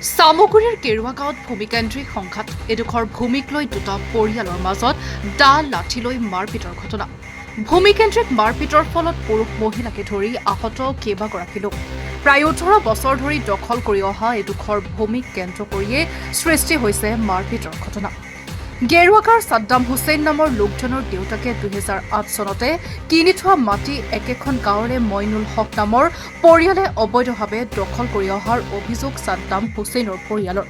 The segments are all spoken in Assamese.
চামগুৰিৰ কেৰুৱা গাঁৱত ভূমিকেন্দ্ৰিক সংঘাত এডোখৰ ভূমিক লৈ দুটা পৰিয়ালৰ মাজত দা লাঠি লৈ মাৰপিটৰ ঘটনা। ভূমিকেন্দ্ৰিক মাৰপিটৰ ফলত পুৰুষ মহিলাকে ধৰি আহত কেইবাগৰাকী লোক। প্ৰায় ১৮ বছৰ ধৰি দখল কৰি অহা এডোখৰ ভূমিক কেন্দ্ৰ কৰিয়ে সৃষ্টি হৈছে মাৰপিটৰ ঘটনা। গেৰুৱাগাঁৱৰ ছাদ্দাম হুছেইন নামৰ লোকজনৰ দেউতাকে ২০০৮ চনতে কিনি থোৱা মাটি একেখন গাঁৱৰে মইনুল হক নামৰ পৰিয়ালে অবৈধভাৱে দখল কৰি অহাৰ অভিযোগ ছাদ্দাম হুছেইনৰ পৰিয়ালৰ।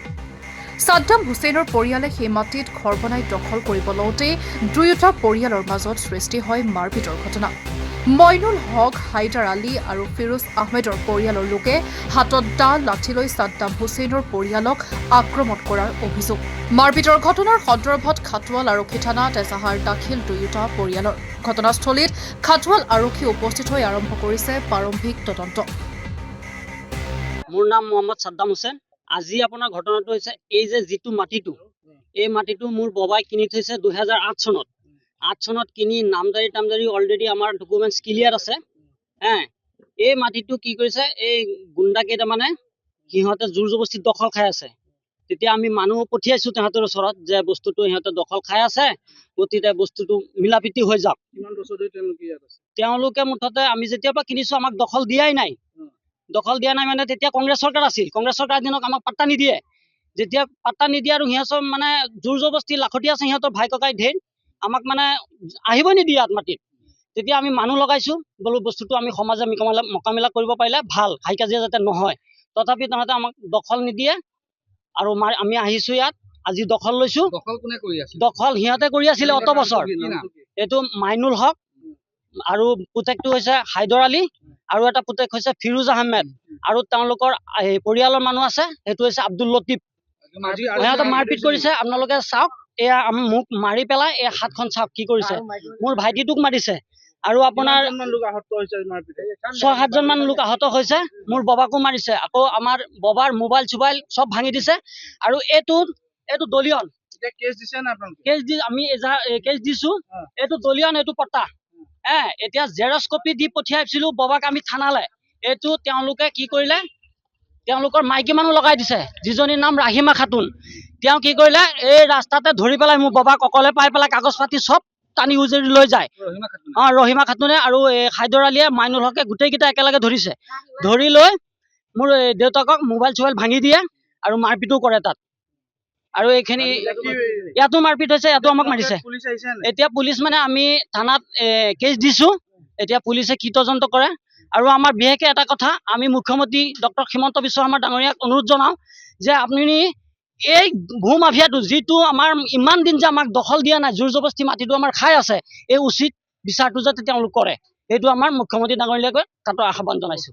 ছাদ্দাম হুছেইনৰ পৰিয়ালে সেই মাটিত ঘৰ বনাই দখল কৰিব লওঁতেই দুয়োটা পৰিয়ালৰ মাজত সৃষ্টি হয় মাৰপিটৰ ঘটনা। মইনুল হক, হাইদাৰ আলী আৰু ফিৰোজ আহমেদৰ পৰিয়ালৰ লোকে হাতত দা লাঠি লৈ ছাদ্দাম হুছেইনৰ পৰিয়ালক আক্ৰমণ কৰাৰ অভিযোগ। মাৰপিটৰ ঘটনাৰ সন্দৰ্ভত খাটোৱাল আৰক্ষী থানাত এজাহাৰ দাখিল দুয়োটা পৰিয়ালৰ। ঘটনাস্থলীত খাটোৱাল আৰক্ষী উপস্থিত হৈ আৰম্ভ কৰিছে প্ৰাৰম্ভিক তদন্ত। মোৰ নাম মোহাম্মদ ছাদ্দাম হুছেইন। আজি আপোনাৰ ঘটনাটো হৈছে এই যে যিটো মাটিটো, এই মাটিটো মোৰ বাবাই কিনি থৈছে ২০০৮ চনত। ৮ চনত কিনি নামজাৰি অলৰেডি আমাৰ ডকুমেণ্টছ ক্লিয়াৰ আছে। এই মাটিটো কি কৰিছে, এই গুণ্ডা কেইটামানে সিহঁতে জোৰ জবস্তি দখল খাই আছে। তেতিয়া আমি মানুহ পঠিয়াইছো তাহাঁতৰ ওচৰত যে বস্তুটো সিহঁতে দখল খাই আছে, গতিকে বস্তুটো মিলাপ্ৰীতি হৈ যাওক। তেওঁলোকে মুঠতে আমি যেতিয়াৰ পৰা কিনিছো আমাক দখল দিয়াই নাই। দখল দিয়া নাই মানে তেতিয়া কংগ্ৰেছ চৰকাৰ আছিল। কংগ্ৰেছ চৰকাৰ দিনক আমাক পাত্তা নিদিয়ে। যেতিয়া পাত্তা নিদিয়ে আৰু সিহঁতৰ মানে জোৰ জবস্তি লাখতি আছে, সিহঁতৰ ভাই ককাই ঢেৰ আমাক মানে আহিব নিদিয়ে ইয়াত মাটিত। তেতিয়া আমি মানুহ লগাইছো, বোলো বস্তুটো আমি সমাজে মোকামিলা কৰিব পাৰিলে ভাল, হাই কাজিয়া যাতে নহয়। তথাপি তাহাঁতে আমাক দখল নিদিয়ে আৰু আমি আহিছো ইয়াত, আজি দখল লৈছো। দখল সিহঁতে কৰি আছিলে অত বছৰ। এইটো মাইনুল হক আৰু পুতেকটো হৈছে হাইদৰ আলী আৰু এটা পুতেক হৈছে ফিৰোজ আহমেদ আৰু তেওঁলোকৰ পৰিয়ালৰ মানুহ আছে, সেইটো হৈছে আব্দুল লতিফ। সিহঁতে মাৰপিট কৰিছে, আপোনালোকে চাওক। এয়া মোক মাৰি পেলাই এই হাতখন চাওক কি কৰিছে। মোৰ ভাইটিটোক মাৰিছে আৰু আপোনাৰ ৬-৭জন মান লোক আহত হৈছে। মোৰ বাবাকো মাৰিছে, আকৌ আমাৰ বাবাৰ মোবাইল চোবাইল চব ভাঙি দিছে। আৰু এইটো দলিয়ন আমি কেছ দিছো। এইটো দলিয়ন, এইটো পট্টা। এতিয়া জেৰক্স কপি দি পঠিয়াইছিলো বাবাক আমি থানালে। এইটো তেওঁলোকে কি কৰিলে, তেওঁলোকৰ মাইকী মানুহ লগাই দিছে, যিজনীৰ নাম ৰাহিমা খাতুন। তেওঁ কি কৰিলে, এই ৰাস্তাতে ধৰি পেলাই মোৰ বাবাক অকলে পাই পেলাই কাগজ পাতি চব টানি উজৰি লৈ যায়। ৰহিমা খাতুনে আৰু হাইদৰ আলীয়ে, মাইনুল হকে গোটেইকেইটা একেলগে ধৰিছে। ধৰি লৈ মোৰ দেউতাকক মোবাইল চোবাইল ভাঙি দিয়ে আৰু মাৰপিটো কৰে তাত। আৰু এইখিনি ইয়াতো মাৰপিট হৈছে, ইয়াতো আমাক মাৰিছে। এতিয়া পুলিচ মানে আমি থানাত কেছ দিছো। এতিয়া পুলিচে কি তদন্ত কৰে। আৰু আমাৰ বিশেষকে এটা কথা, আমি মুখ্যমন্ত্ৰী ডক্টৰ হিমন্ত বিশ্ব শৰ্মা ডাঙৰীয়াক অনুৰোধ জনাওঁ যে আপুনি এই ভূ মাফিয়াটো, যিটো আমাৰ ইমান দিন যে আমাক দখল দিয়া নাই, জোৰ জবস্তি মাটিটো আমাৰ খাই আছে, এই উচিত বিচাৰটো যাতে তেওঁলোক কৰে, সেইটো আমাৰ মুখ্যমন্ত্ৰী ডাঙৰীয়াকৈ তাতো আহ্বান জনাইছো।